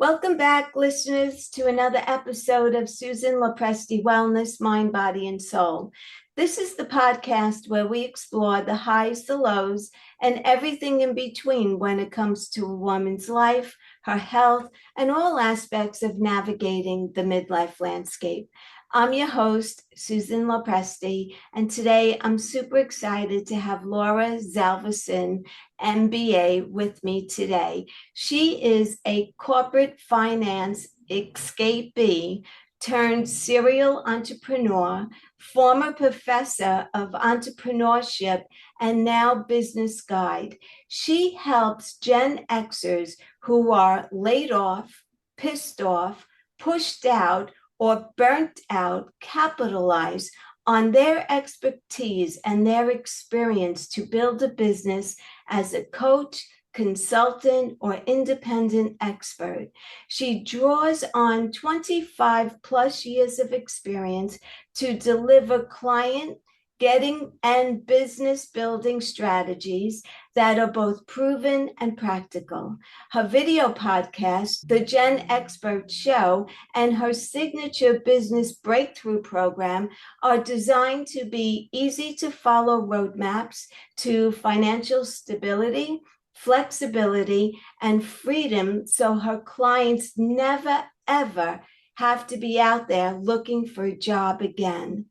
Welcome back, listeners, to another episode of Susan Lopresti Wellness, Mind, Body, and Soul. This is the podcast where we explore the highs, the lows, and everything in between when it comes to a woman's life, her health, and all aspects of navigating the midlife landscape. I'm your host, Susan Lopresti, and today I'm super excited to have Laura Zavelson, MBA, with me today. She is a corporate finance escapee turned serial entrepreneur, former professor of entrepreneurship, and now business guide. She helps GenXers who are laid off, pissed off, pushed out, or burnt out capitalize on their expertise and their experience to build a business as a coach, consultant, or independent expert. She draws on 25 plus years of experience to deliver client getting and business building strategies that are both proven and practical. Her video podcast, The GenXpert Show, and her signature business breakthrough program are designed to be easy to follow roadmaps to financial stability, flexibility, and freedom so her clients never, ever have to be out there looking for a job again.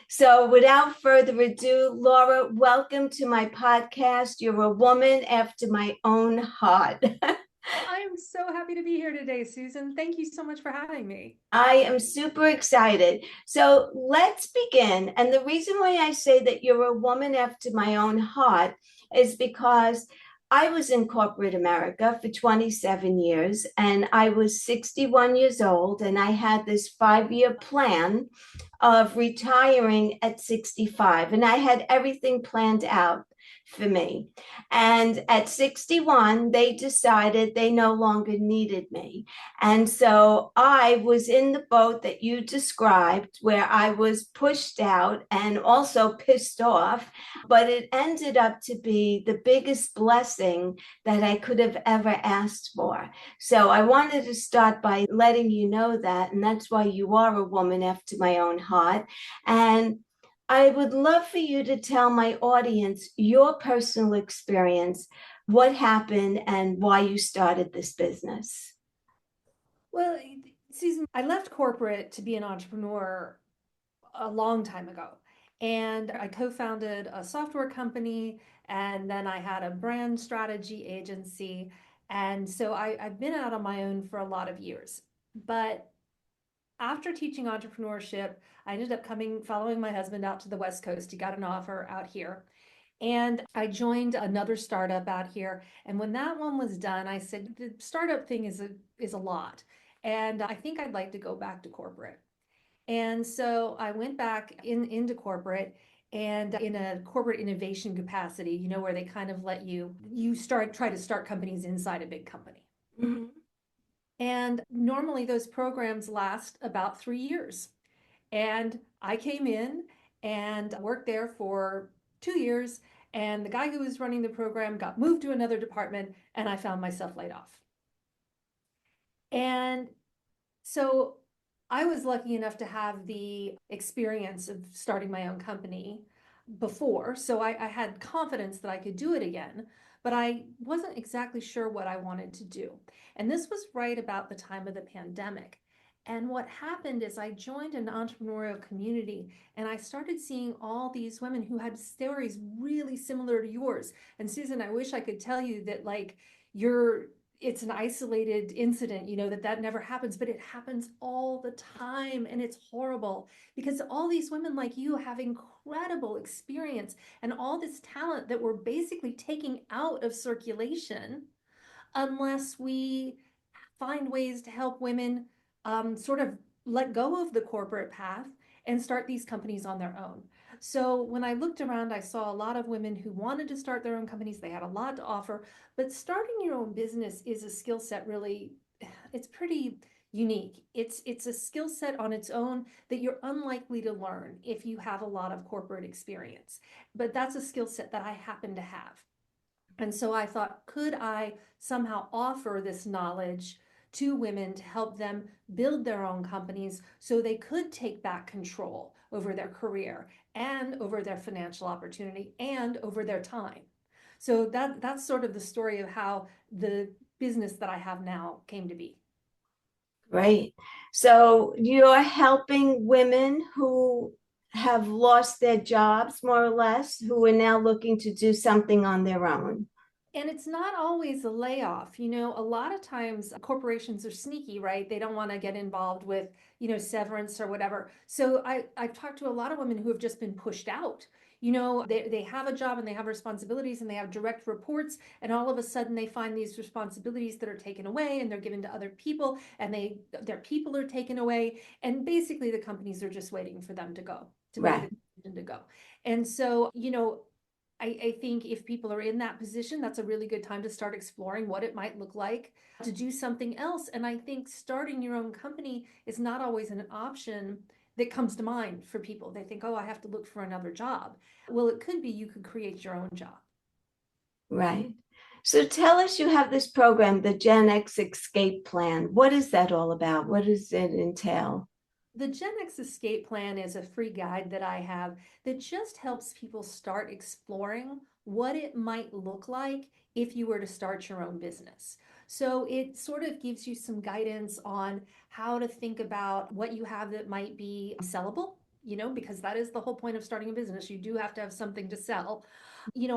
So, without further ado, Laura, welcome to my podcast. You're a woman after my own heart. I am so happy to be here today, Susan. Thank you so much for having me. I am super excited. So let's begin. And the reason why I say that you're a woman after my own heart is because I was in corporate America for 27 years and I was 61 years old and I had this 5-year plan of retiring at 65 and I had everything planned out for me. And at 61, they decided they no longer needed me. And so I was in the boat that you described, where I was pushed out and also pissed off. But it ended up to be the biggest blessing that I could have ever asked for. So I wanted to start by letting you know that. And that's why you are a woman after my own heart. And I would love for you to tell my audience your personal experience, what happened, and why you started this business. Well, Susan, I left corporate to be an entrepreneur a long time ago. And I co-founded a software company, and then I had a brand strategy agency. And so I've been out on my own for a lot of years. But after teaching entrepreneurship, I ended up following my husband out to the West Coast. He got an offer out here. And I joined another startup out here. And when that one was done, I said, the startup thing is a lot. And I think I'd like to go back to corporate. And so I went back into corporate and in a corporate innovation capacity, where they kind of let try to start companies inside a big company. Mhm. And normally those programs last about 3 years. And I came in and worked there for 2 years. And the guy who was running the program got moved to another department, and I found myself laid off. And so I was lucky enough to have the experience of starting my own company before. So I had confidence that I could do it again, but I wasn't exactly sure what I wanted to do. And this was right about the time of the pandemic. And what happened is I joined an entrepreneurial community and I started seeing all these women who had stories really similar to yours. And Susan, I wish I could tell you that it's an isolated incident, that never happens, but it happens all the time. And it's horrible because all these women like you have incredible experience and all this talent that we're basically taking out of circulation unless we find ways to help women sort of let go of the corporate path and start these companies on their own. So when I looked around, I saw a lot of women who wanted to start their own companies. They had a lot to offer, but starting your own business is a skill set really, it's pretty unique. It's a skill set on its own that you're unlikely to learn if you have a lot of corporate experience. But that's a skill set that I happen to have. And so I thought, could I somehow offer this knowledge to women to help them build their own companies so they could take back control over their career and over their financial opportunity and over their time. So that's sort of the story of how the business that I have now came to be. Great. So you're helping women who have lost their jobs, more or less, who are now looking to do something on their own. And it's not always a layoff. A lot of times corporations are sneaky, right? They don't want to get involved with, severance or whatever. So I've talked to a lot of women who have just been pushed out. They have a job and they have responsibilities and they have direct reports, and all of a sudden they find these responsibilities that are taken away and they're given to other people, and their people are taken away. And basically the companies are just waiting for them to go, to make Right. the decision to go. And so, I think if people are in that position, that's a really good time to start exploring what it might look like to do something else. And I think starting your own company is not always an option that comes to mind for people. They think, oh, I have to look for another job. Well, it could be you could create your own job. Right. So tell us, you have this program, the Gen X Escape Plan. What is that all about? What does it entail? The Gen X Escape Plan is a free guide that I have that just helps people start exploring what it might look like if you were to start your own business. So it sort of gives you some guidance on how to think about what you have that might be sellable, because that is the whole point of starting a business. You do have to have something to sell,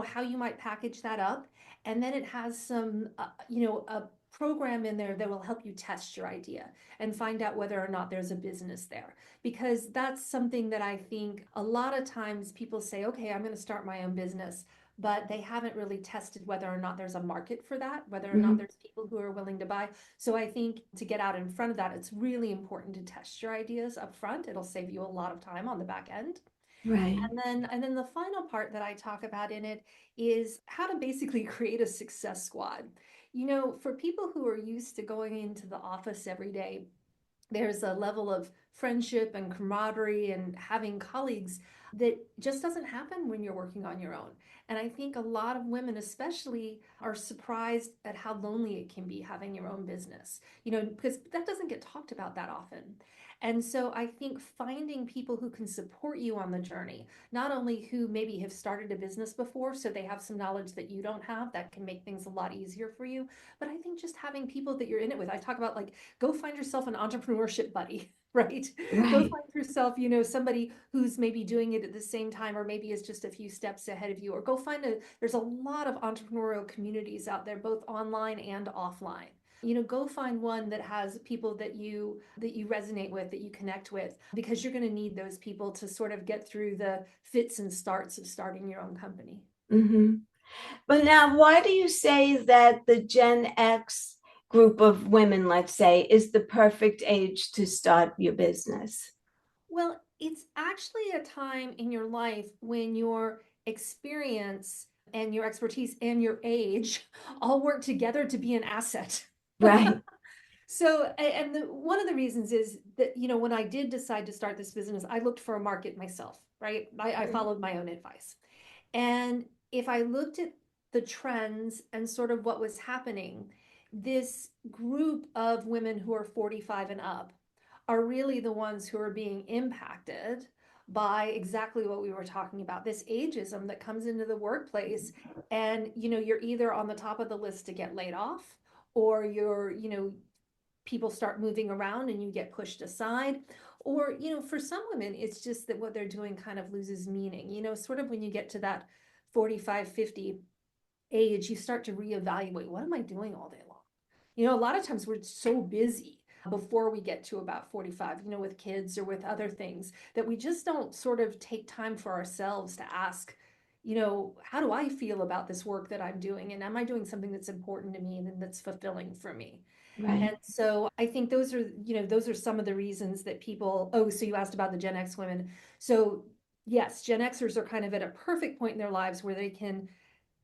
how you might package that up. And then it has some, a program in there that will help you test your idea and find out whether or not there's a business there. Because that's something that I think a lot of times people say, okay, I'm going to start my own business, but they haven't really tested whether or not there's a market for that, whether or not Mhm. there's people who are willing to buy. So I think to get out in front of that, it's really important to test your ideas up front. It'll save you a lot of time on the back end. Right. And then the final part that I talk about in it is how to basically create a success squad. For people who are used to going into the office every day, there's a level of friendship and camaraderie and having colleagues that just doesn't happen when you're working on your own. And I think a lot of women, especially, are surprised at how lonely it can be having your own business, because that doesn't get talked about that often. And so I think finding people who can support you on the journey, not only who maybe have started a business before, so they have some knowledge that you don't have, that can make things a lot easier for you, but I think just having people that you're in it with. I talk about, like, go find yourself an entrepreneurship buddy, right? Go Right. find yourself, somebody who's maybe doing it at the same time, or maybe is just a few steps ahead of you, or go find there's a lot of entrepreneurial communities out there, both online and offline. Go find one that has people that you resonate with, that you connect with, because you're going to need those people to sort of get through the fits and starts of starting your own company. Hmm. But now, why do you say that the Gen X group of women, let's say, is the perfect age to start your business? Well, it's actually a time in your life when your experience and your expertise and your age all work together to be an asset. Right. So, and one of the reasons is that, when I did decide to start this business, I looked for a market myself, right? I followed my own advice. And if I looked at the trends and sort of what was happening, this group of women who are 45 and up are really the ones who are being impacted by exactly what we were talking about, this ageism that comes into the workplace. And, you're either on the top of the list to get laid off, or people start moving around and you get pushed aside. Or, for some women, it's just that what they're doing kind of loses meaning. Sort of when you get to that 45, 50 age, you start to reevaluate, what am I doing all day long? A lot of times we're so busy before we get to about 45, with kids or with other things, that we just don't sort of take time for ourselves to ask, how do I feel about this work that I'm doing? And am I doing something that's important to me and that's fulfilling for me? Right. And so I think those are some of the reasons that people, oh, so you asked about the Gen X women. So yes, Gen Xers are kind of at a perfect point in their lives where they can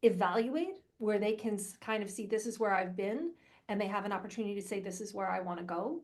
evaluate, where they can kind of see, this is where I've been, and they have an opportunity to say, this is where I want to go.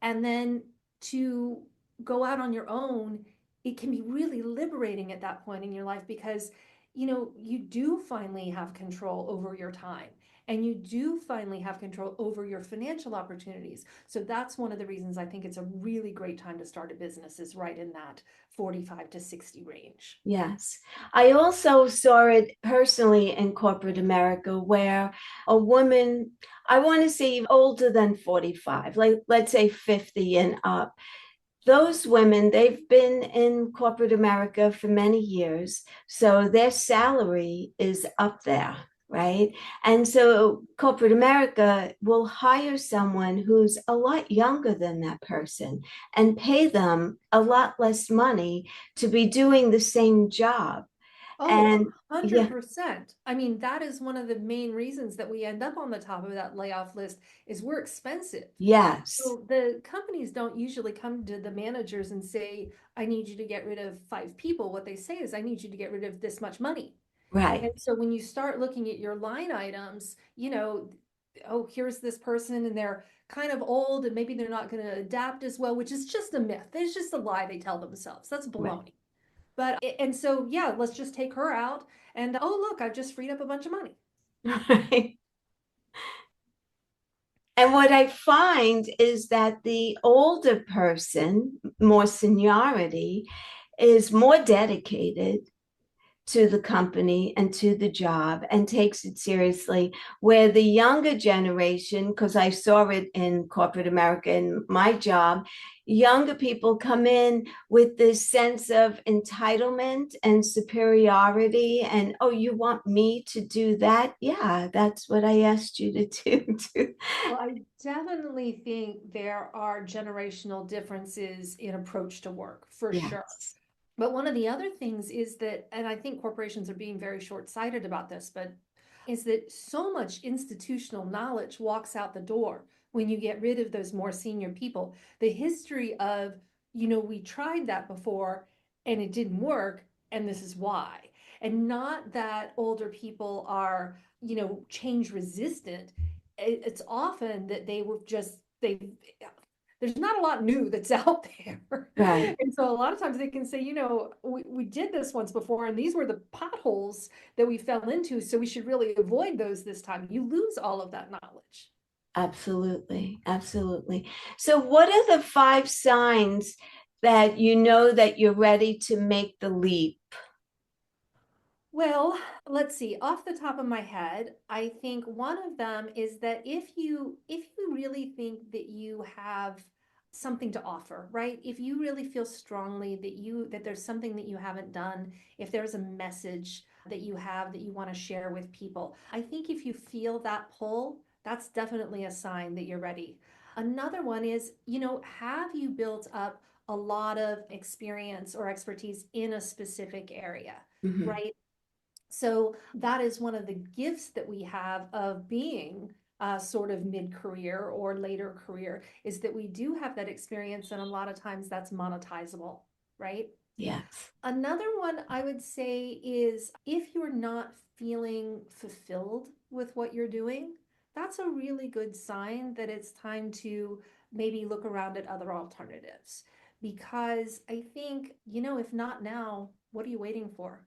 And then to go out on your own, it can be really liberating at that point in your life, because you do finally have control over your time. and you do finally have control over your financial opportunities. So that's one of the reasons I think it's a really great time to start a business, is right in that 45 to 60 range. Yes. I also saw it personally in corporate America where a woman, I want to say older than 45, like let's say 50 and up. Those women, they've been in corporate America for many years, so their salary is up there, right? And so corporate America will hire someone who's a lot younger than that person and pay them a lot less money to be doing the same job. Oh, And yeah, 100%. I mean, that is one of the main reasons that we end up on the top of that layoff list, is we're expensive. yes, So the companies don't usually come to the managers and say, I need you to get rid of 5 people. What they say is, I need you to get rid of this much money. right, And so when you start looking at your line items, oh, here's this person and they're kind of old and maybe they're not going to adapt as well, which is just a myth. It's just a lie they tell themselves. That's right, baloney. But, and so, yeah, let's just take her out and, oh, look, I've just freed up a bunch of money. right. And what I find is that the older person, more seniority, is more dedicated to the company and to the job and takes it seriously. Where the younger generation, because I saw it in corporate America in my job, younger people come in with this sense of entitlement and superiority. And, oh, you want me to do that? Yeah, that's what I asked you to do. Well, I definitely think there are generational differences in approach to work, for sure. Yes. But one of the other things is that, and I think corporations are being very short-sighted about this, but is that so much institutional knowledge walks out the door when you get rid of those more senior people. The history of, we tried that before and it didn't work, and this is why. And not that older people are, change resistant. It's often that they were just, there's not a lot new that's out there. Right. And so a lot of times they can say, we did this once before, and these were the potholes that we fell into. So we should really avoid those this time. You lose all of that knowledge. Absolutely. Absolutely. So, what are the 5 signs that you know that you're ready to make the leap? Well, let's see. Off the top of my head, I think one of them is that if you really think that you have something to offer, right? If you really feel strongly that there's something that you haven't done, if there's a message that you have that you want to share with people, I think if you feel that pull, that's definitely a sign that you're ready. Another one is, have you built up a lot of experience or expertise in a specific area, Mhm. right? So that is one of the gifts that we have of being sort of mid-career or later career, is that we do have that experience, and a lot of times that's monetizable, right? Yes. Another one I would say is, if you're not feeling fulfilled with what you're doing, that's a really good sign that it's time to maybe look around at other alternatives. Because I think, if not now, what are you waiting for?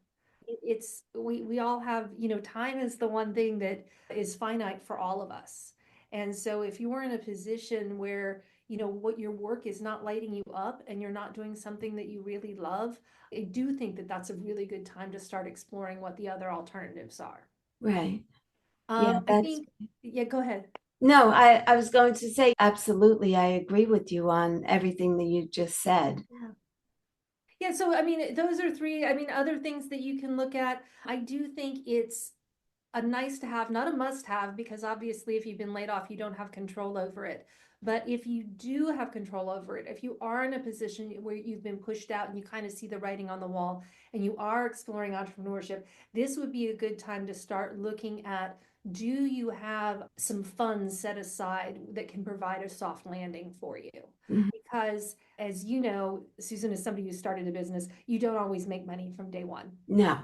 It's we all have, time is the one thing that is finite for all of us. And so if you're in a position where, what your work is not lighting you up and you're not doing something that you really love, I do think that that's a really good time to start exploring what the other alternatives are. Right. Yeah, I that's think, yeah, go ahead. no, I was going to say absolutely. I agree with you on everything that you just said. Yeah. Yeah, so I mean, those are three, I mean, other things that you can look at. I do think it's a nice to have, not a must have, because obviously if you've been laid off, you don't have control over it. But if you do have control over it, if you are in a position where you've been pushed out and you kind of see the writing on the wall and you are exploring entrepreneurship, this would be a good time to start looking at, do you have some funds set aside that can provide a soft landing for you? Mhm. Because as you know, Susan, is somebody who started a business, you don't always make money from day one. No,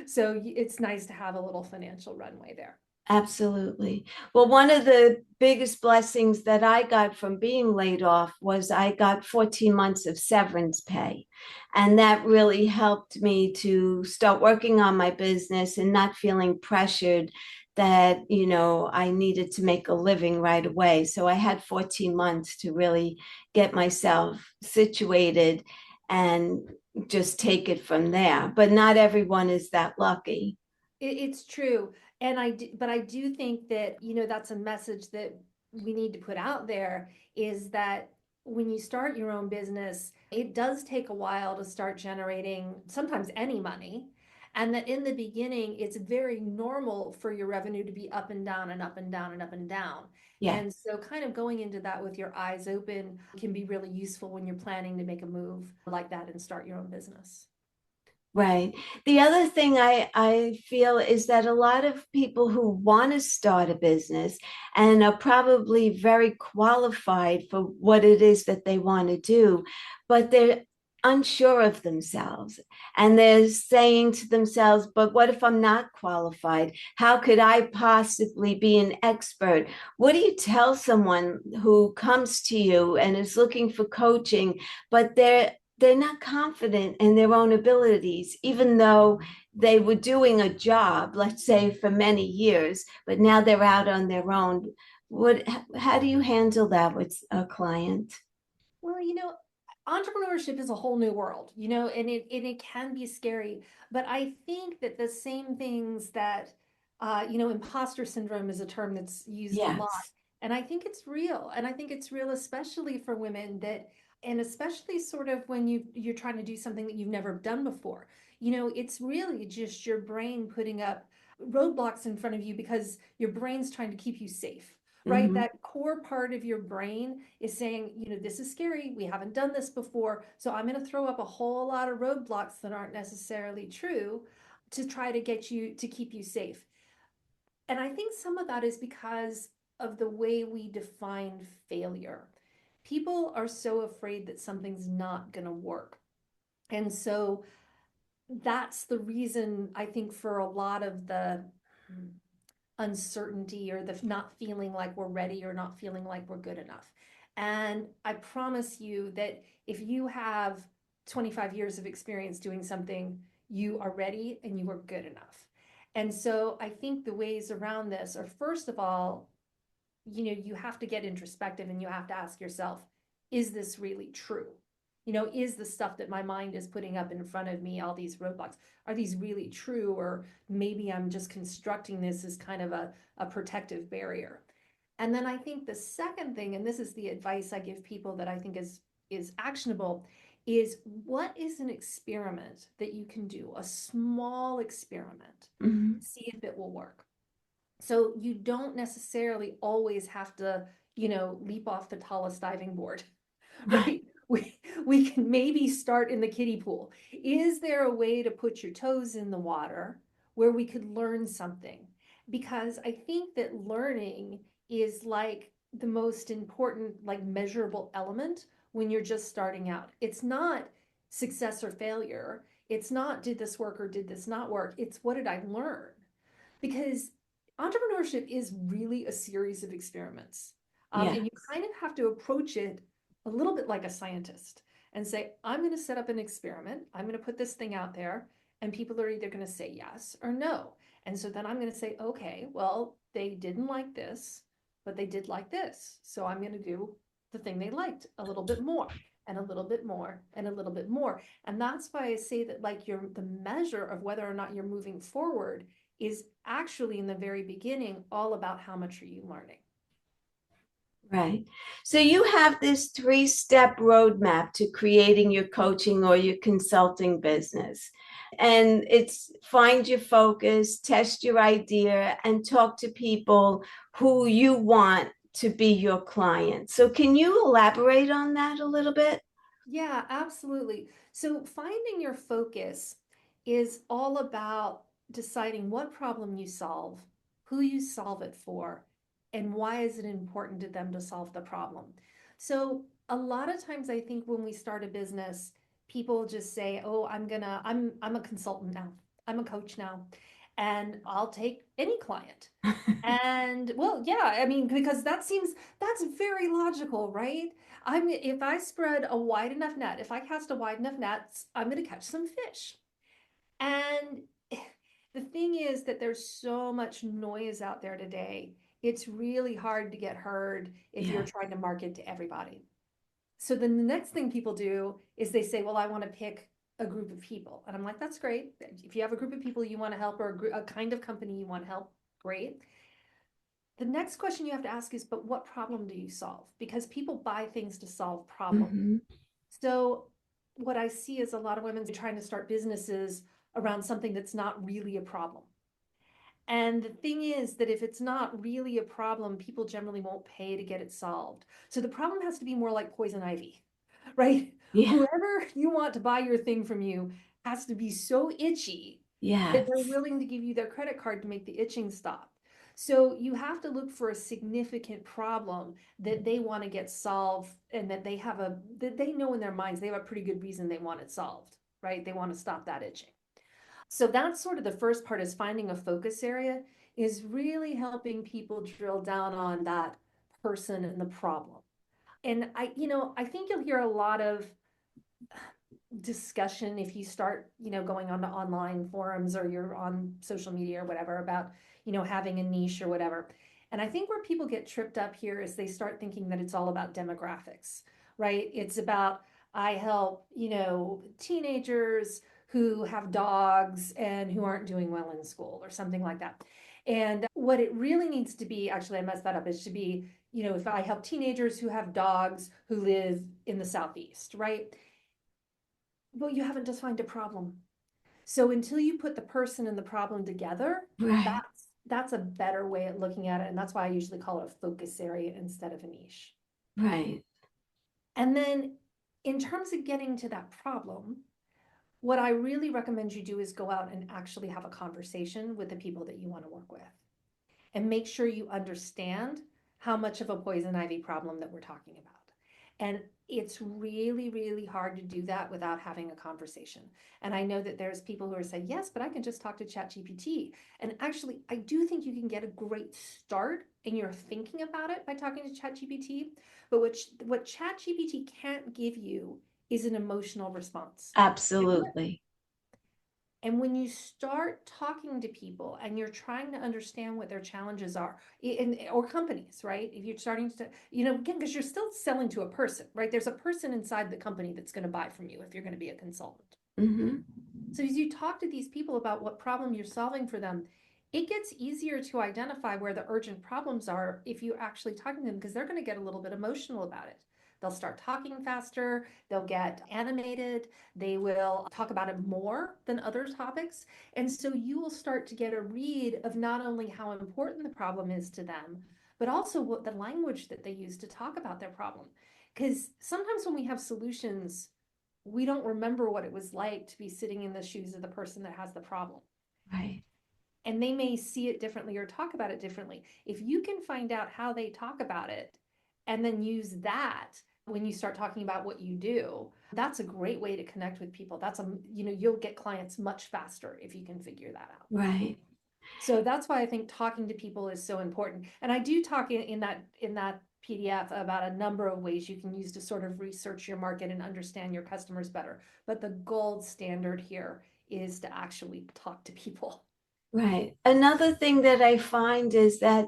So it's nice to have a little financial runway there. absolutely. Well, one of the biggest blessings that I got from being laid off was I got 14 months of severance pay. And that really helped me to start working on my business and not feeling pressured that, I needed to make a living right away. So I had 14 months to really get myself situated and just take it from there. But not everyone is that lucky. It's true. But I do think that, that's a message that we need to put out there, is that when you start your own business, it does take a while to start generating sometimes any money. And that in the beginning, it's very normal for your revenue to be up and down and up and down and up and down. Yeah. And so kind of going into that with your eyes open can be really useful when you're planning to make a move like that and start your own business. Right. The other thing I feel is that a lot of people who want to start a business and are probably very qualified for what it is that they want to do, but they're unsure of themselves. And they're saying to themselves, but what if I'm not qualified? How could I possibly be an expert? What do you tell someone who comes to you and is looking for coaching, but they're not confident in their own abilities, even though they were doing a job, let's say for many years, but now they're out on their own? How do you handle that with a client? Well, entrepreneurship is a whole new world, and it can be scary. But I think that the same things that, imposter syndrome is a term that's used a lot. Yes. And I think it's real. And I think it's real, especially for women and especially sort of when you're trying to do something that you've never done before. It's really just your brain putting up roadblocks in front of you because your brain's trying to keep you safe, right? Mm-hmm. That core part of your brain is saying, this is scary. We haven't done this before. So I'm going to throw up a whole lot of roadblocks that aren't necessarily true to try to get you to keep you safe. And I think some of that is because of the way we define failure. People are so afraid that something's not going to work. And so that's the reason I think for a lot of the uncertainty or the not feeling like we're ready or not feeling like we're good enough. And I promise you that if you have 25 years of experience doing something, you are ready and you are good enough. And so I think the ways around this are, first of all, you have to get introspective and you have to ask yourself, is this really true? Is the stuff that my mind is putting up in front of me, all these roadblocks, are these really true? Or maybe I'm just constructing this as kind of a protective barrier. And then I think the second thing, and this is the advice I give people that I think is actionable, is what is an experiment that you can do, a small experiment, Mm-hmm. see if it will work. So you don't necessarily always have to, leap off the tallest diving board, Right. right? We can maybe start in the kiddie pool. Is there a way to put your toes in the water where we could learn something? Because I think that learning is like the most important, like measurable element when you're just starting out. It's not success or failure. It's not did this work or did this not work. It's what did I learn? Because entrepreneurship is really a series of experiments. Yeah. And you kind of have to approach it a little bit like a scientist and say, I'm going to set up an experiment. I'm going to put this thing out there, and people are either going to say yes or no. And so then I'm going to say, okay, well, they didn't like this, but they did like this. So I'm going to do the thing they liked a little bit more and a little bit more and a little bit more. And that's why I say that like the measure of whether or not you're moving forward is actually in the very beginning all about how much are you learning. Right. So you have this three-step roadmap to creating your coaching or your consulting business. And it's find your focus, test your idea, and talk to people who you want to be your client. So can you elaborate on that a little bit? Yeah, absolutely. So finding your focus is all about deciding what problem you solve, who you solve it for, and why is it important to them to solve the problem. So a lot of times I think when we start a business, people just say, "Oh, I'm a consultant now. I'm a coach now, and I'll take any client." And well, yeah, I mean, because that's very logical, right? If I spread a wide enough net, if I cast a wide enough net, I'm going to catch some fish. And The thing is that there's so much noise out there today. It's really hard to get heard if you're Yeah. trying to market to everybody. So then the next thing people do is they say, well, I want to pick a group of people. And I'm like, that's great. If you have a group of people you want to help, or a kind of company you want to help, great. The next question you have to ask is, but what problem do you solve? Because people buy things to solve problems. Hmm. So what I see is a lot of women trying to start businesses around something that's not really a problem. And the thing is that if it's not really a problem, people generally won't pay to get it solved. So the problem has to be more like poison ivy, right? Yeah. Whoever you want to buy your thing from you has to be so itchy that they're Yes. willing to give you their credit card to make the itching stop. So you have to look for a significant problem that they want to get solved, and that that they know in their minds they have a pretty good reason they want it solved, right? They want to stop that itching. So that's sort of the first part, is finding a focus area, is really helping people drill down on that person and the problem. And I think you'll hear a lot of discussion if you start, going on to online forums, or you're on social media or whatever, about, having a niche or whatever. And I think where people get tripped up here is they start thinking that it's all about demographics, right? It's about, I help, teenagers who have dogs and who aren't doing well in school, or something like that. And what it really needs to be, actually, I messed that up, is to be, if I help teenagers who have dogs who live in the Southeast, right? Well, you haven't defined a problem. So until you put the person and the problem together, Right. that's a better way of looking at it. And that's why I usually call it a focus area instead of a niche. Right. And then in terms of getting to that problem, what I really recommend you do is go out and actually have a conversation with the people that you want to work with, and make sure you understand how much of a poison ivy problem that we're talking about. And it's really, really hard to do that without having a conversation. And I know that there's people who are saying, yes, but I can just talk to ChatGPT. And actually, I do think you can get a great start in your thinking about it by talking to ChatGPT. But what ChatGPT can't give you is an emotional response. Absolutely. And when you start talking to people and you're trying to understand what their challenges are, or companies, right? If you're starting to, again, because you're still selling to a person, right? There's a person inside the company that's going to buy from you if you're going to be a consultant. Hmm. So as you talk to these people about what problem you're solving for them, it gets easier to identify where the urgent problems are if you're actually talking to them, because they're going to get a little bit emotional about it. They'll start talking faster, they'll get animated, they will talk about it more than other topics. And so you will start to get a read of not only how important the problem is to them, but also what the language that they use to talk about their problem. Because sometimes when we have solutions, we don't remember what it was like to be sitting in the shoes of the person that has the problem. Right. And they may see it differently or talk about it differently. If you can find out how they talk about it and then use that when you start talking about what you do, that's a great way to connect with people. You'll get clients much faster if you can figure that out. Right. So that's why I think talking to people is so important. And I do talk in that PDF about a number of ways you can use to sort of research your market and understand your customers better. But the gold standard here is to actually talk to people. Right. Another thing that I find is that,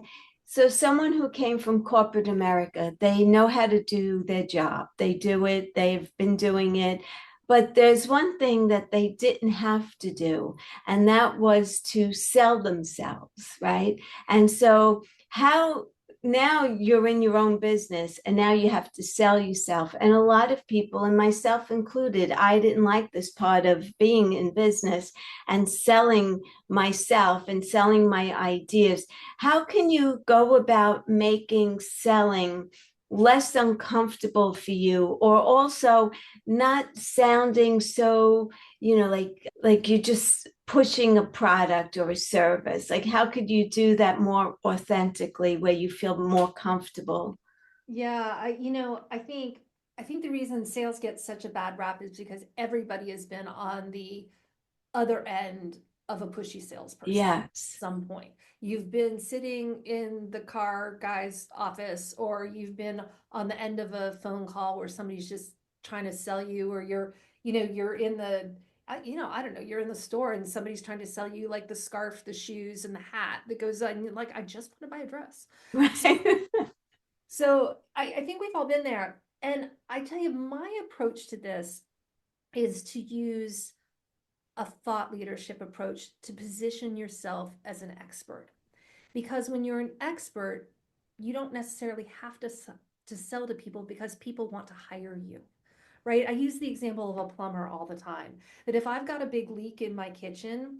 so someone who came from corporate America, they know how to do their job. They do it, they've been doing it. But there's one thing that they didn't have to do, and that was to sell themselves, right? And so, how now you're in your own business and now you have to sell yourself. And a lot of people, and myself included, I didn't like this part of being in business and selling myself and selling my ideas. How can you go about making selling less uncomfortable for you, or also not sounding so, like you're just pushing a product or a service? Like, how could you do that more authentically where you feel more comfortable? Yeah, I think the reason sales get such a bad rap is because everybody has been on the other end of a pushy salesperson at Yes. some point. You've been sitting in the car guy's office, or you've been on the end of a phone call where somebody's just trying to sell you, or you're in I don't know, you're in the store and somebody's trying to sell you like the scarf, the shoes, and the hat that goes on. And you're like, I just want to buy a dress. Right. So I think we've all been there. And I tell you, my approach to this is to use a thought leadership approach to position yourself as an expert. Because when you're an expert, you don't necessarily have to sell to people because people want to hire you. Right? I use the example of a plumber all the time. That if I've got a big leak in my kitchen,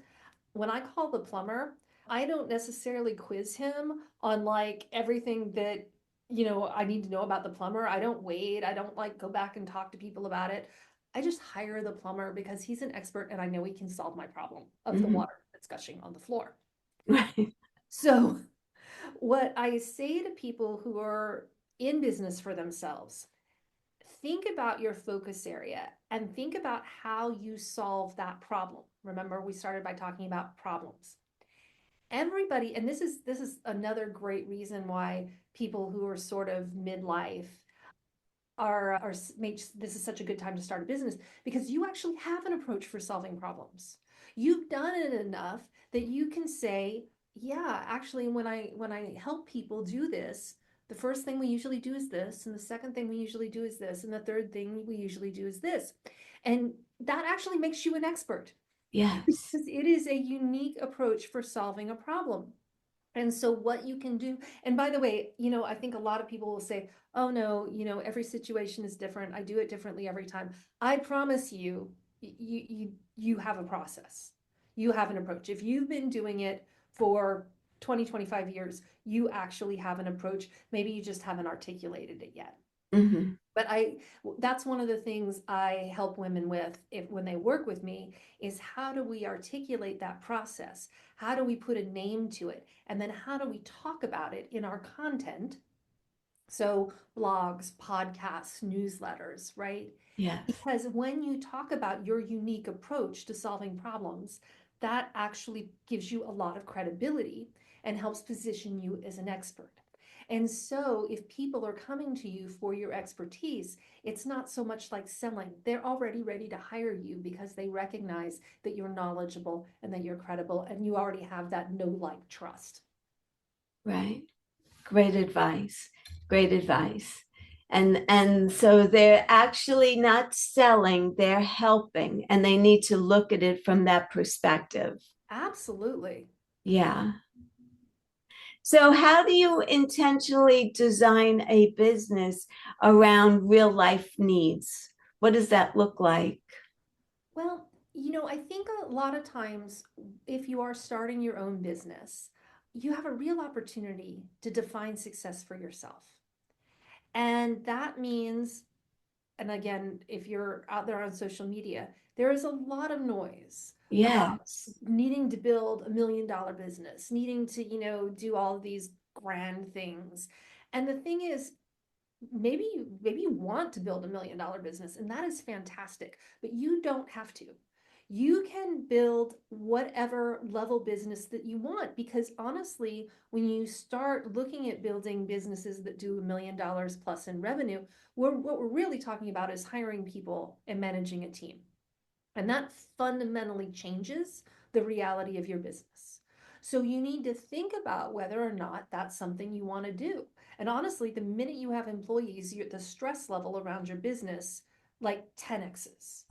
when I call the plumber, I don't necessarily quiz him on like everything that, I need to know about the plumber. I don't wait. I don't like go back and talk to people about it. I just hire the plumber because he's an expert and I know he can solve my problem of the Mhm. water that's gushing on the floor. Right. So, what I say to people who are in business for themselves, think about your focus area and think about how you solve that problem. Remember, we started by talking about problems. Everybody, and this is another great reason why people who are sort of midlife are this is such a good time to start a business because you actually have an approach for solving problems. You've done it enough that you can say, yeah, actually when I help people do this, the first thing we usually do is this, and the second thing we usually do is this, and the third thing we usually do is this. And that actually makes you an expert Yes. because it is a unique approach for solving a problem. And so what you can do, and by the way, I think a lot of people will say, oh no, every situation is different. I do it differently every time. I promise you, you have a process. You have an approach. If you've been doing it for 20, 25 years, you actually have an approach. Maybe you just haven't articulated it yet. Hmm. But that's one of the things I help women with when they work with me is how do we articulate that process? How do we put a name to it? And then how do we talk about it in our content? So blogs, podcasts, newsletters, right? Yes. Because when you talk about your unique approach to solving problems, that actually gives you a lot of credibility and helps position you as an expert. And so, if people are coming to you for your expertise, it's not so much like selling. They're already ready to hire you because they recognize that you're knowledgeable and that you're credible and you already have that know, like, trust. Right. Great advice. Great advice. And so they're actually not selling, they're helping, and they need to look at it from that perspective. Absolutely. Yeah. So how do you intentionally design a business around real life needs? What does that look like? Well, I think a lot of times if you are starting your own business, you have a real opportunity to define success for yourself. And that means, and again, if you're out there on social media, there is a lot of noise about Yes. needing to build $1 million business, needing to, do all of these grand things. And the thing is, maybe you want to build $1 million business, and that is fantastic, but you don't have to. You can build whatever level business that you want because honestly, when you start looking at building businesses that do $1 million plus in revenue, what we're really talking about is hiring people and managing a team. And that fundamentally changes the reality of your business. So you need to think about whether or not that's something you want to do. And honestly, the minute you have employees, the stress level around your business like 10x's.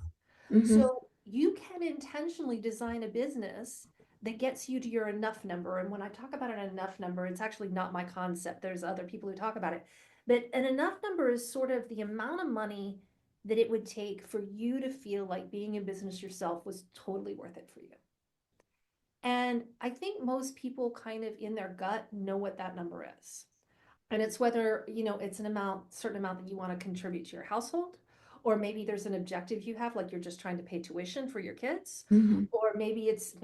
Hmm. So you can intentionally design a business that gets you to your enough number. And when I talk about an enough number, it's actually not my concept. There's other people who talk about it. But an enough number is sort of the amount of money that it would take for you to feel like being in business yourself was totally worth it for you. And I think most people kind of in their gut know what that number is. And it's whether, it's certain amount that you want to contribute to your household, or maybe there's an objective you have, like you're just trying to pay tuition for your kids, Hmm. or maybe it's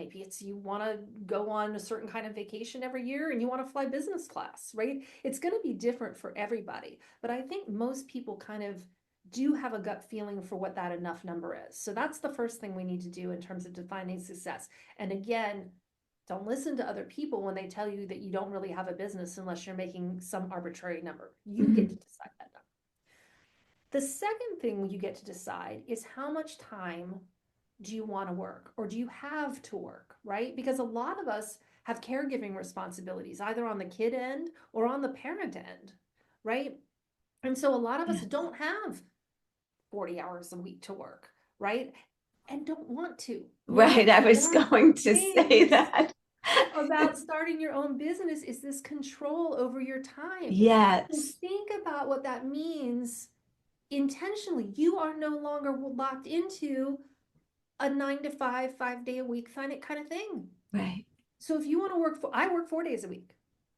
you want to go on a certain kind of vacation every year and you want to fly business class, right? It's going to be different for everybody, but I think most people kind of do have a gut feeling for what that enough number is. So that's the first thing we need to do in terms of defining success. And again, don't listen to other people when they tell you that you don't really have a business unless you're making some arbitrary number. You get to Hmm. decide that number. The second thing you get to decide is how much time do you want to work or do you have to work, right? Because a lot of us have caregiving responsibilities, either on the kid end or on the parent end, right? And so a lot of us Yeah. don't have 40 hours a week to work, right? And don't want to. One of Right. I the was best going to say things that. about starting your own business is this control over your time. So Yes. think about what that means intentionally. You are no longer locked into a 9 to 5, 5 day a week kind of thing. Right. So if you want to I work 4 days a week.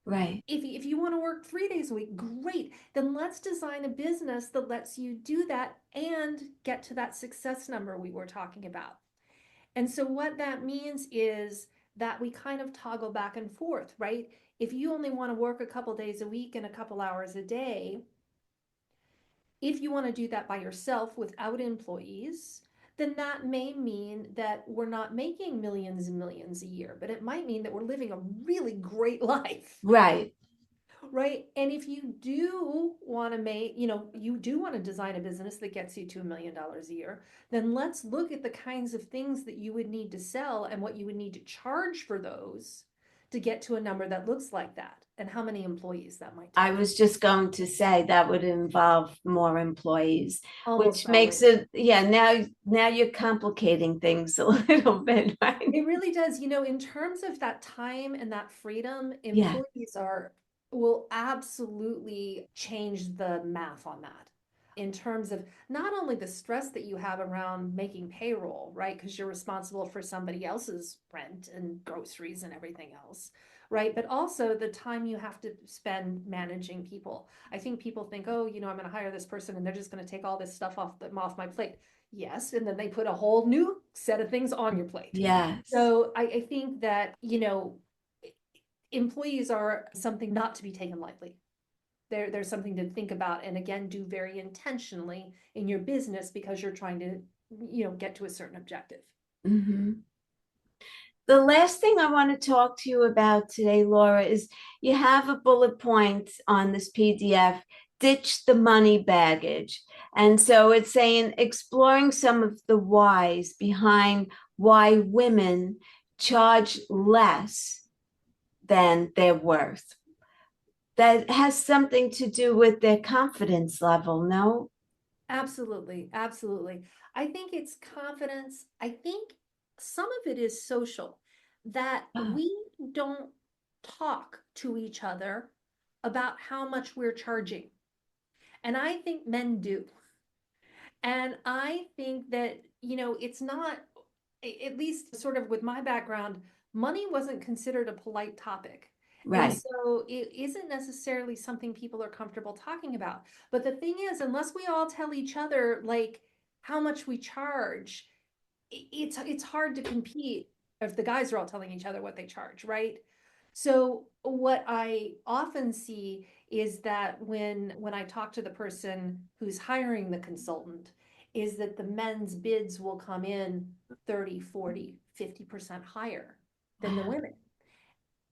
Right. If you want to work 3 days a week, great. Then let's design a business that lets you do that and get to that success number we were talking about. And so what that means is that we kind of toggle back and forth, right? If you only want to work a couple days a week and a couple hours a day, if you want to do that by yourself without employees, then that may mean that we're not making millions and millions a year, but it might mean that we're living a really great life. Right. Right. And if you do want to make, you do want to design a business that gets you to $1 million a year, then let's look at the kinds of things that you would need to sell and what you would need to charge for those to get to a number that looks like that and how many employees that might I take. was just going to say that would involve more employees, Almost which makes always. it, yeah, now you're complicating things a little bit, right? It really does. In terms of that time and that freedom, Yeah. employees will absolutely change the math on that. In terms of not only the stress that you have around making payroll, right? Because you're responsible for somebody else's rent and groceries and everything else, right? But also the time you have to spend managing people. I think people think, oh, I'm going to hire this person and they're just going to take all this stuff off my plate. Yes, and then they put a whole new set of things on your plate. Yes. So I think that, employees are something not to be taken lightly. There's something to think about and again, do very intentionally in your business because you're trying to, get to a certain objective. Hmm. The last thing I want to talk to you about today, Laura, is you have a bullet point on this PDF, ditch the money baggage. And so it's saying exploring some of the whys behind why women charge less than their worth. That has something to do with their confidence level, no? Absolutely, absolutely. I think it's confidence. I think some of it is social, that Oh, we don't talk to each other about how much we're charging. And I think men do. And I think that, it's not, at least sort of with my background, money wasn't considered a polite topic. And right, so it isn't necessarily something people are comfortable talking about. But the thing is, unless we all tell each other like how much we charge, it's hard to compete if the guys are all telling each other what they charge, right? So what I often see is that when I talk to the person who's hiring the consultant, is that the men's bids will come in 30, 40, 50% higher than the wow, women.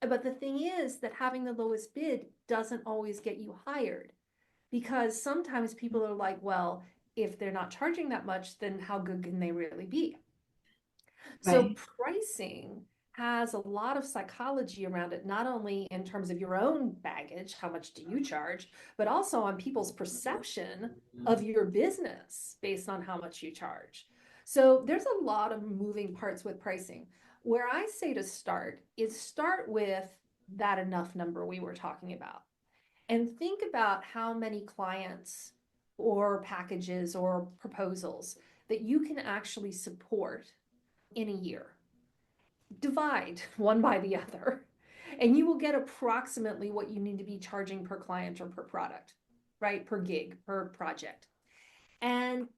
But the thing is that having the lowest bid doesn't always get you hired because sometimes people are like, well, if they're not charging that much, then how good can they really be? So right, pricing has a lot of psychology around it, not only in terms of your own baggage, how much do you charge, but also on people's perception of your business based on how much you charge. So there's a lot of moving parts with pricing. Where I say to start is start with that enough number we were talking about and think about how many clients or packages or proposals that you can actually support in a year. Divide one by the other, and you will get approximately what you need to be charging per client or per product, right? Per gig, per project. And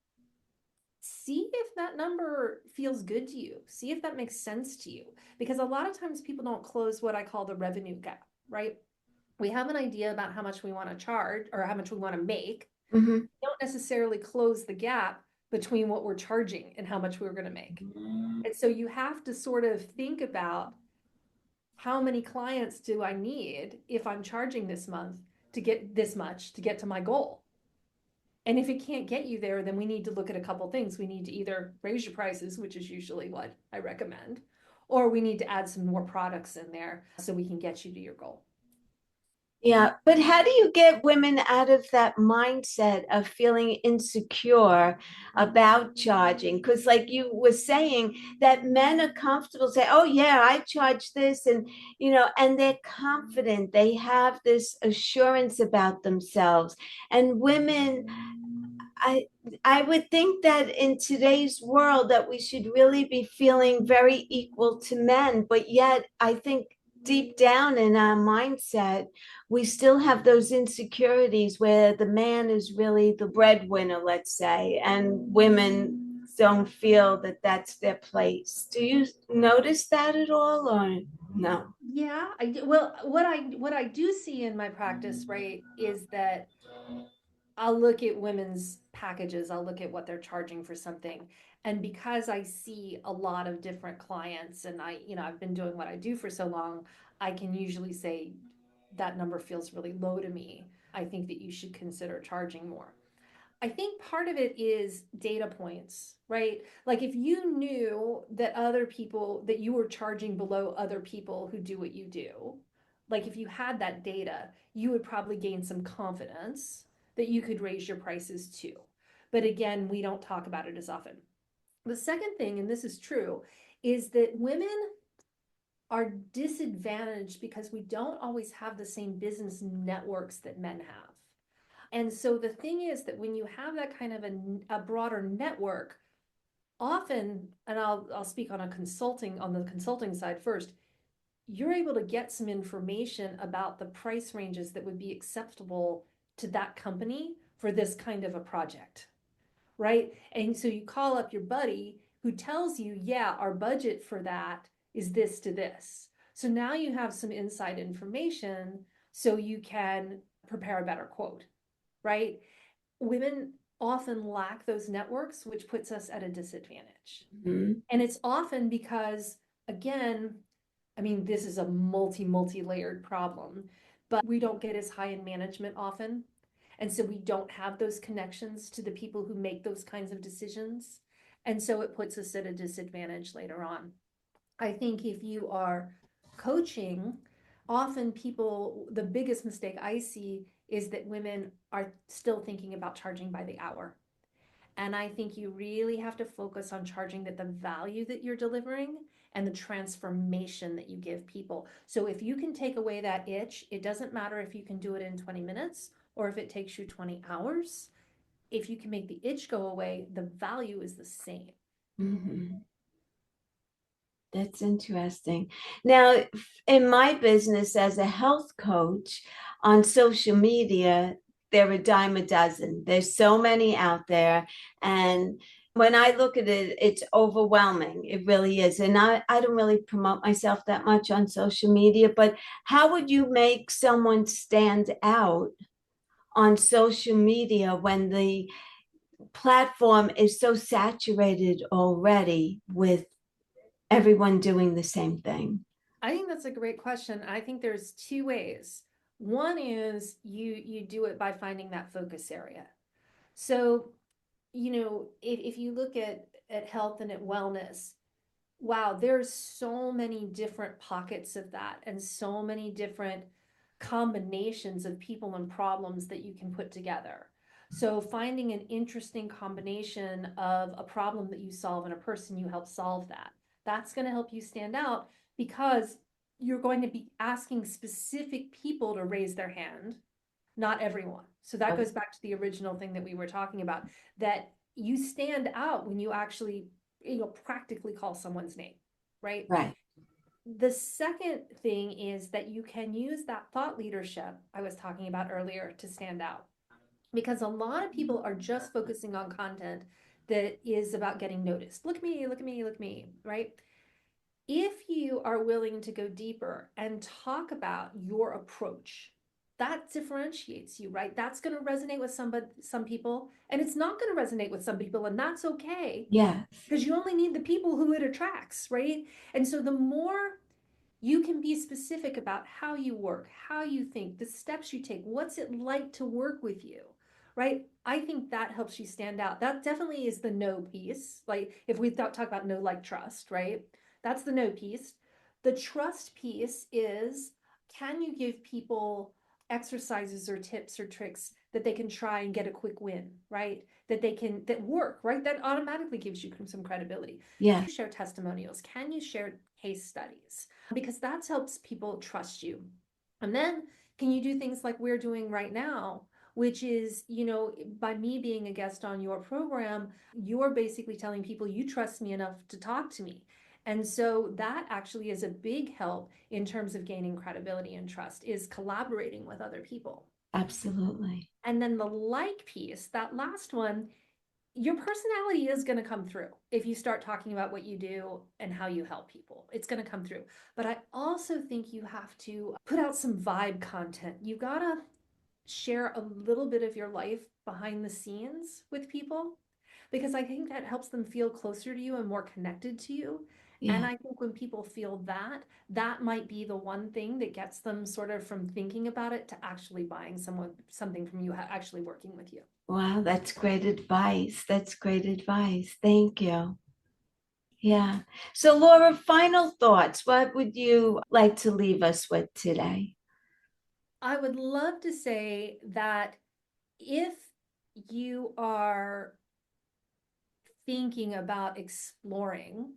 see if that number feels good to you. See if that makes sense to you. Because a lot of times people don't close what I call the revenue gap, right? We have an idea about how much we want to charge or how much we want to make. hmm, Don't necessarily close the gap between what we're charging and how much we're going to make. And so you have to sort of think about how many clients do I need if I'm charging this month to get this much to get to my goal? And if it can't get you there, then we need to look at a couple things. We need to either raise your prices, which is usually what I recommend, or we need to add some more products in there so we can get you to your goal. Yeah, but how do you get women out of that mindset of feeling insecure about charging? Because, like you were saying, that men are comfortable say, "Oh yeah, I charge this," and and they're confident. They have this assurance about themselves. And women, I I would think that in today's world that we should really be feeling very equal to men, but yet I think deep down in our mindset, we still have those insecurities where the man is really the breadwinner, let's say, and women don't feel that that's their place. Do you notice that at all, or no? Yeah, I do. Well, what I do see in my practice, right, is that I'll look at women's packages, I'll look at what they're charging for something. And because I see a lot of different clients and I've been doing what I do for so long, I can usually say that number feels really low to me. I think that you should consider charging more. I think part of it is data points, right? Like if you knew that other people, that you were charging below other people who do what you do, like if you had that data, you would probably gain some confidence that you could raise your prices too. But again, we don't talk about it as often. The second thing, and this is true, is that women are disadvantaged because we don't always have the same business networks that men have. And so the thing is that when you have that kind of a broader network, often, and I'll speak on the consulting side first, you're able to get some information about the price ranges that would be acceptable to that company for this kind of a project, right? And so you call up your buddy who tells you, yeah, our budget for that is this to this. So now you have some inside information so you can prepare a better quote, right? Women often lack those networks, which puts us at a disadvantage. Mhm. And it's often because, again, I mean, this is a multi-layered problem, but we don't get as high in management often. And so we don't have those connections to the people who make those kinds of decisions. And so it puts us at a disadvantage later on. I think if you are coaching, often people, the biggest mistake I see is that women are still thinking about charging by the hour. And I think you really have to focus on charging that the value that you're delivering and the transformation that you give people. So if you can take away that itch, it doesn't matter if you can do it in 20 minutes or if it takes you 20 hours. If you can make the itch go away, the value is the same. Mhm. That's interesting. Now, in my business as a health coach on social media, there are a dime a dozen. There's so many out there. And when I look at it, it's overwhelming. It really is. And I don't really promote myself that much on social media, but how would you make someone stand out on social media when the platform is so saturated already with everyone doing the same thing? I think that's a great question. I think there's two ways. One is you do it by finding that focus area. So, if you look at health and at wellness, wow, there's so many different pockets of that and so many different combinations of people and problems that you can put together. So finding an interesting combination of a problem that you solve and a person you help solve that, that's going to help you stand out because you're going to be asking specific people to raise their hand, not everyone. So that goes back to the original thing that we were talking about, that you stand out when you actually, practically call someone's name, right? Right. The second thing is that you can use that thought leadership I was talking about earlier to stand out. Because a lot of people are just focusing on content that is about getting noticed. Look at me, look at me, look at me, right? If you are willing to go deeper and talk about your approach, that differentiates you, right? That's going to resonate with some people, and it's not going to resonate with some people, and that's okay Yes. because you only need the people who it attracts, right? And so the more you can be specific about how you work, how you think, the steps you take, what's it like to work with you, right? I think that helps you stand out. That definitely is the no piece. Like if we talk about no like trust, right? That's the no piece. The trust piece is, can you give people exercises or tips or tricks that they can try and get a quick win, right? That work, right? That automatically gives you some credibility. Yeah, Share testimonials. Can you share case studies? Because that helps people trust you. And then can you do things like we're doing right now, which is, by me being a guest on your program, you're basically telling people you trust me enough to talk to me. And so that actually is a big help in terms of gaining credibility and trust, is collaborating with other people. absolutely. And then the like piece, that last one, your personality is going to come through if you start talking about what you do and how you help people. It's going to come through. But I also think you have to put out some vibe content. You got to share a little bit of your life behind the scenes with people, because I think that helps them feel closer to you and more connected to you. And Yeah. I think when people feel that, that might be the one thing that gets them sort of from thinking about it to actually buying something from you, actually working with you. Wow, that's great advice. That's great advice. Thank you. Yeah. So, Laura, final thoughts. What would you like to leave us with today? I would love to say that if you are thinking about exploring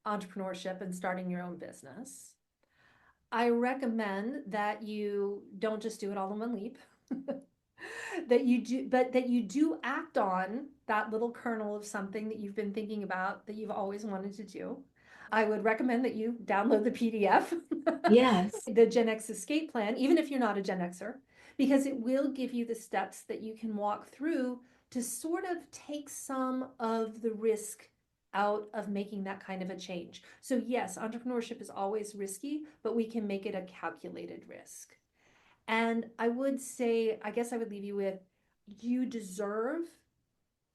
entrepreneurship and starting your own business, I recommend that you don't just do it all in one leap. That you do act on that little kernel of something that you've been thinking about that you've always wanted to do. I would recommend that you download the PDF, Yes, the Gen X Escape Plan, even if you're not a Gen Xer, because it will give you the steps that you can walk through to sort of take some of the risk out of making that kind of a change. So yes, entrepreneurship is always risky, but we can make it a calculated risk. And I would say, I guess I would leave you with, you deserve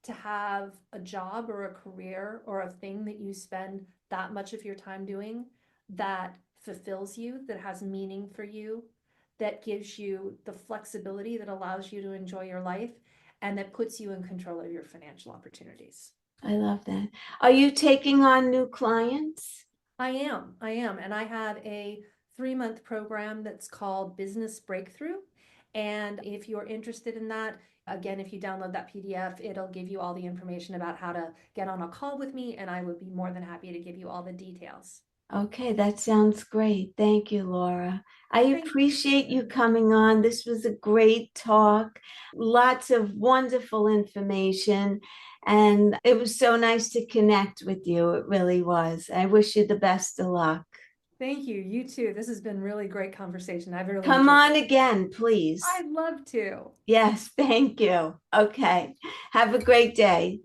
to have a job or a career or a thing that you spend that much of your time doing that fulfills you, that has meaning for you, that gives you the flexibility that allows you to enjoy your life, and that puts you in control of your financial opportunities. I love that. Are you taking on new clients? I am. And I have a 3-month program that's called Business Breakthrough. And if you're interested in that, again, if you download that PDF, it'll give you all the information about how to get on a call with me, and I would be more than happy to give you all the details. Okay, that sounds great. Thank you, Laura. I Thank appreciate you coming on. This was a great talk, lots of wonderful information, and it was so nice to connect with you. It really was. I wish you the best of luck. Thank you. You too. This has been really great conversation. I've really Come enjoyed on it. again, please. I'd love to. Yes, thank you. Okay, have a great day.